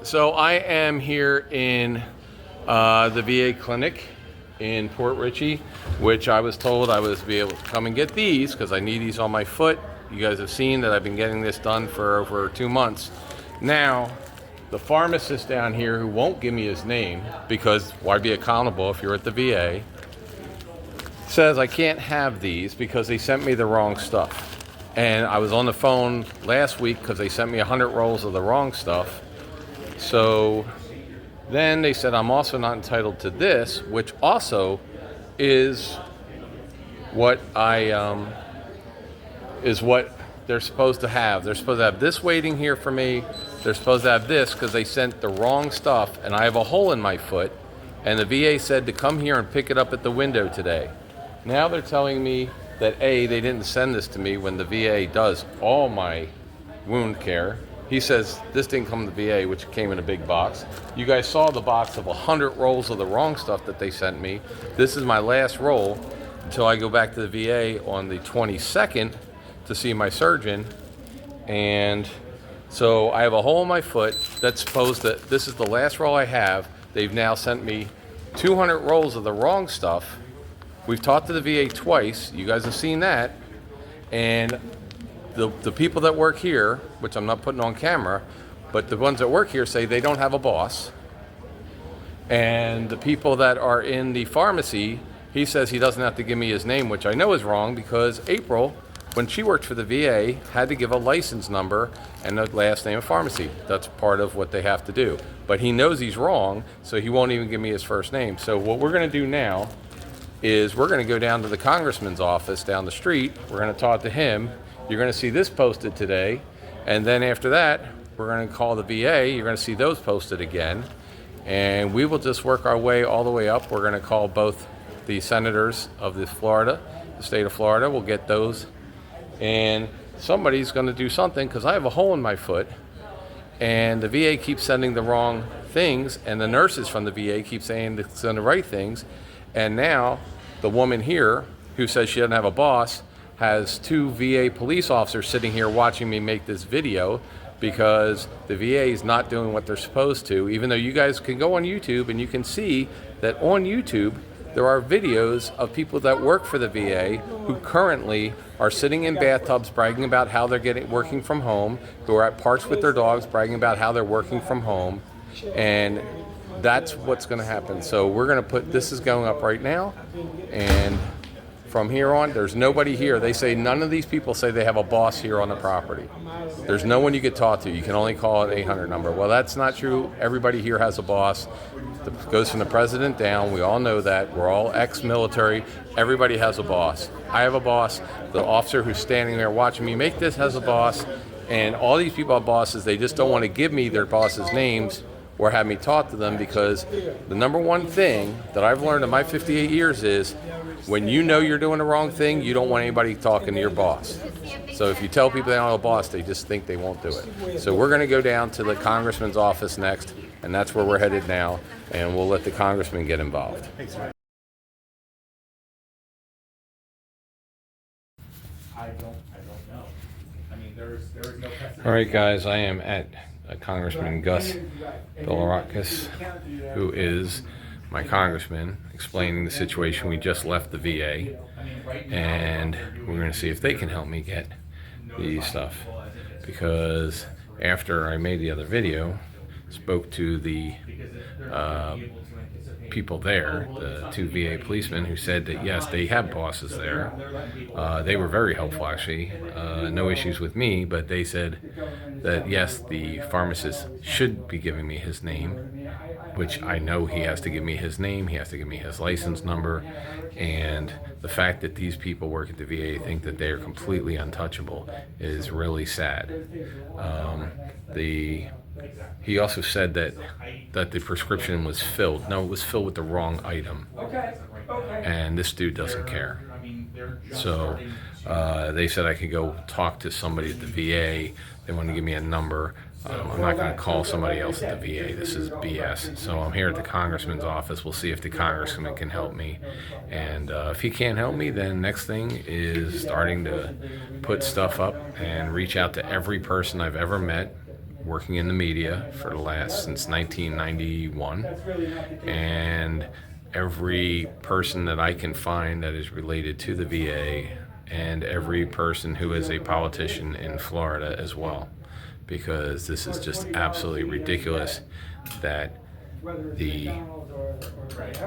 So I am here in the VA clinic in Port Richey, which I was told I was be able to come and get these because I need these on my foot. You guys have seen that I've been getting this done for over 2 months. Now, the pharmacist down here who won't give me his name, because why be accountable if you're at the VA, says I can't have these because they sent me the wrong stuff. And I was on the phone last week because they sent me 100 rolls of the wrong stuff. So then they said I'm also not entitled to this, which also is what is what they're supposed to have. They're supposed to have this waiting here for me. They're supposed to have this because they sent the wrong stuff, and I have a hole in my foot, and the VA said to come here and pick it up at the window today. Now they're telling me that A, they didn't send this to me when the VA does all my wound care. He says this didn't come to the VA, which came in a big box. You guys saw the box of 100 rolls of the wrong stuff that they sent me. This is my last roll until I go back to the VA on the 22nd to see my surgeon. And so I have a hole in my foot that's supposed to, this is the last roll I have. They've now sent me 200 rolls of the wrong stuff. We've talked to the VA twice. You guys have seen that. And the people that work here, which I'm not putting on camera, but the ones that work here say they don't have a boss. And the people that are in the pharmacy, he says he doesn't have to give me his name, which I know is wrong because April, when she worked for the VA, had to give a license number and the last name of pharmacy. That's part of what they have to do. But he knows he's wrong, so he won't even give me his first name. So what we're gonna do now is we're gonna go down to the Congressman's office down the street. We're gonna talk to him. You're gonna see this posted today. And then after that, we're gonna call the VA. You're gonna see those posted again. And we will just work our way all the way up. We're gonna call both the senators of the state of Florida. We'll get those. And somebody's gonna do something because I have a hole in my foot. And the VA keeps sending the wrong things. And the nurses from the VA keep saying to send the right things. And now the woman here who says she doesn't have a boss has 2 VA police officers sitting here watching me make this video because the VA is not doing what they're supposed to, even though you guys can go on YouTube and you can see that on YouTube there are videos of people that work for the VA who currently are sitting in bathtubs bragging about how they're working from home, who are at parks with their dogs bragging about how they're working from home, and that's what's going to happen. So we're going to put, this is going up right now, and from here on, there's nobody here. They say none of these people say they have a boss here on the property. There's no one you could talk to. You can only call an 800 number. Well, that's not true. Everybody here has a boss. It goes from the president down. We all know that. We're all ex-military. Everybody has a boss. I have a boss. The officer who's standing there watching me make this has a boss. And all these people have bosses. They just don't want to give me their bosses' names or have me talk to them because the number one thing that I've learned in my 58 years is when you know you're doing the wrong thing, you don't want anybody talking to your boss. So if you tell people they don't have a boss, they just think they won't do it. So we're going to go down to the congressman's office next, and that's where we're headed now, and we'll let the congressman get involved. I don't know. I mean, there is no precedent. All right, guys, I am at Congressman Gus Bilirakis, who is my congressman, explaining the situation. We just left the VA, and we're going to see if they can help me get the stuff. Because after I made the other video, spoke to the people there, the 2 VA policemen, who said that yes, they have bosses there. They were very helpful, actually. No issues with me, but they said that yes, the pharmacist should be giving me his name, which I know he has to give me his name, he has to give me his license number, and the fact that these people work at the VA think that they are completely untouchable is really sad. He also said that the prescription was filled. No, it was filled with the wrong item, and this dude doesn't care. So they said I could go talk to somebody at the VA. They want to give me a number. I'm not going to call somebody else at the VA. This is BS. So I'm here at the congressman's office. We'll see if the congressman can help me. And if he can't help me, then next thing is starting to put stuff up and reach out to every person I've ever met working in the media for the last since 1991, and every person that I can find that is related to the VA, and every person who is a politician in Florida as well, because this is just absolutely ridiculous that the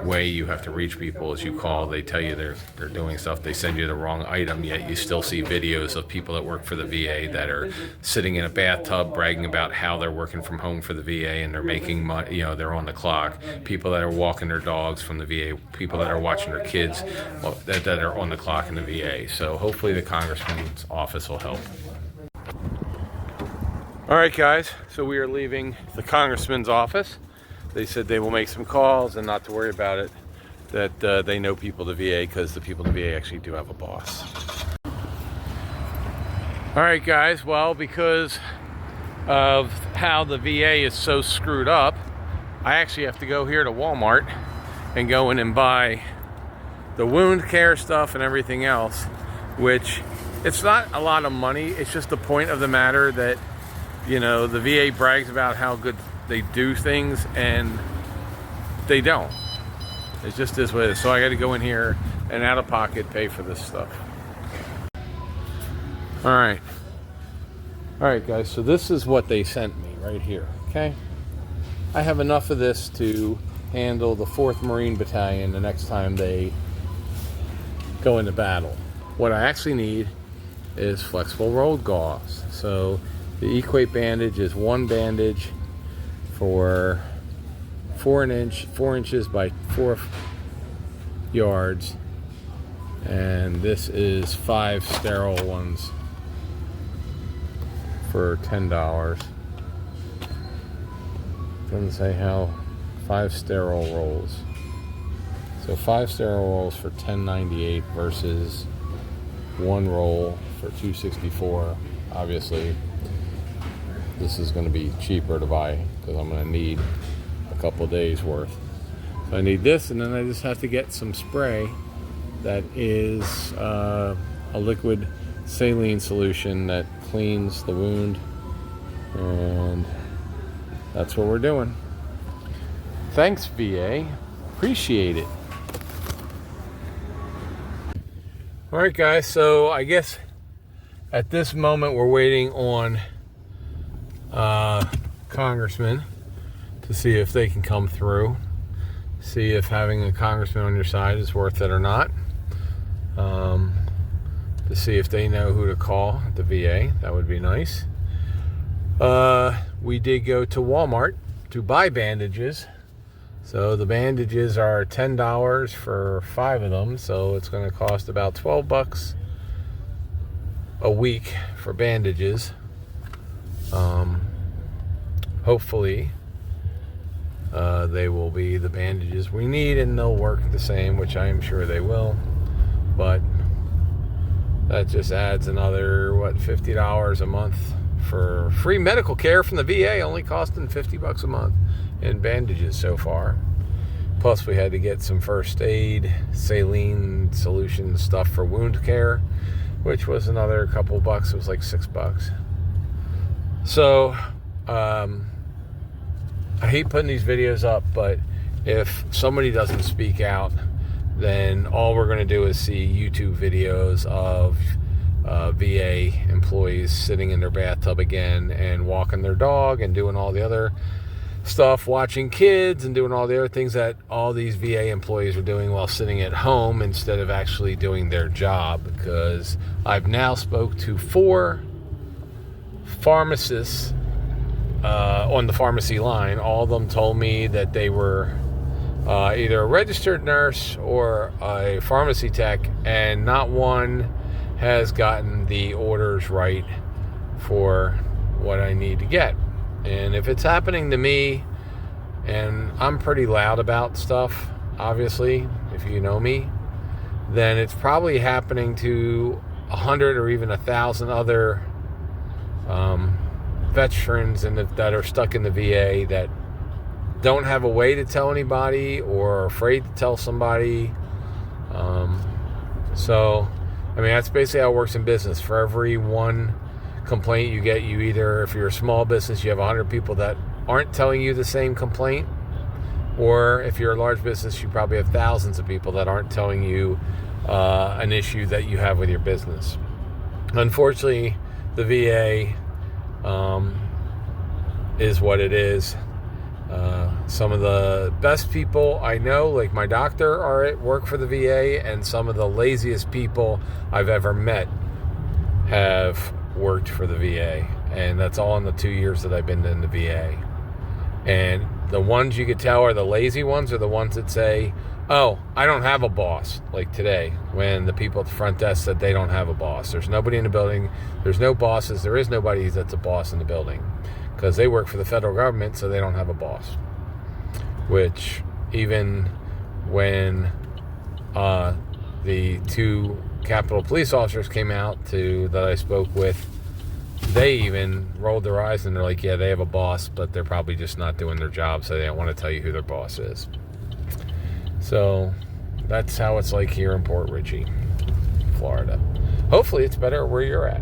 way you have to reach people is you call, they tell you they're doing stuff, they send you the wrong item, yet you still see videos of people that work for the VA that are sitting in a bathtub bragging about how they're working from home for the VA and they're making money, you know, they're on the clock. People that are walking their dogs from the VA, people that are watching their kids that are on the clock in the VA. So hopefully the Congressman's office will help. All right, guys, so we are leaving the Congressman's office. They said they will make some calls and not to worry about it, that they know people at the VA, because the people at the VA actually do have a boss. All right, guys, well, because of how the VA is so screwed up, I actually have to go here to Walmart and go in and buy the wound care stuff and everything else, which it's not a lot of money. It's just the point of the matter that, you know, the VA brags about how good they do things, and they don't. It's just this way. So I got to go in here and out of pocket pay for this stuff. All right, guys. So this is what they sent me right here. Okay, I have enough of this to handle the 4th Marine Battalion the next time they go into battle. What I actually need is flexible rolled gauze. So the Equate bandage is one bandage for 4 inches by 4 yards, and this is 5 sterile ones for $10. Doesn't say how. 5 sterile rolls. So 5 sterile rolls for $10.98 versus 1 roll for $2.64. Obviously, this is going to be cheaper to buy because I'm going to need a couple days worth. So I need this, and then I just have to get some spray that is a liquid saline solution that cleans the wound, and that's what we're doing. Thanks, VA. Appreciate it. All right, guys, so I guess at this moment we're waiting on Congressman to see if they can come through, see if having a congressman on your side is worth it or not, to see if they know who to call at the VA. That would be nice. We did go to Walmart to buy bandages. So the bandages are $10 for 5 of them, so it's going to cost about $12 a week for bandages. Hopefully they will be the bandages we need and they'll work the same, which I am sure they will, but that just adds another $50 a month for free medical care from the VA, only costing $50 a month in bandages so far. Plus we had to get some first aid saline solution stuff for wound care, which was another couple bucks. It was like $6. So I hate putting these videos up, but if somebody doesn't speak out, then all we're going to do is see YouTube videos of VA employees sitting in their bathtub again and walking their dog and doing all the other stuff, watching kids and doing all the other things that all these VA employees are doing while sitting at home instead of actually doing their job. Because I've now spoke to 4 pharmacists on the pharmacy line. All of them told me that they were either a registered nurse or a pharmacy tech, and not one has gotten the orders right for what I need to get. And if it's happening to me, and I'm pretty loud about stuff, obviously, if you know me, then it's probably happening to 100 or even 1,000 other veterans that are stuck in the VA that don't have a way to tell anybody or are afraid to tell somebody. So, I mean, that's basically how it works in business. For every one complaint you get, you either, if you're a small business, you have 100 people that aren't telling you the same complaint, or if you're a large business, you probably have thousands of people that aren't telling you an issue that you have with your business. Unfortunately, the VA is what it is. Some of the best people I know, like my doctor, are at work for the VA, and some of the laziest people I've ever met have worked for the VA, and that's all in the 2 years that I've been in the VA. And the ones you could tell are the lazy ones, are the ones that say, oh, I don't have a boss. Like today, when the people at the front desk said they don't have a boss. There's nobody in the building. There's no bosses. There is nobody that's a boss in the building, because they work for the federal government, so they don't have a boss. Which, even when the two Capitol police officers came out that I spoke with, they even rolled their eyes and they're like, yeah, they have a boss, but they're probably just not doing their job, so they don't want to tell you who their boss is. So that's how it's like here in Port Richey, Florida. Hopefully it's better where you're at.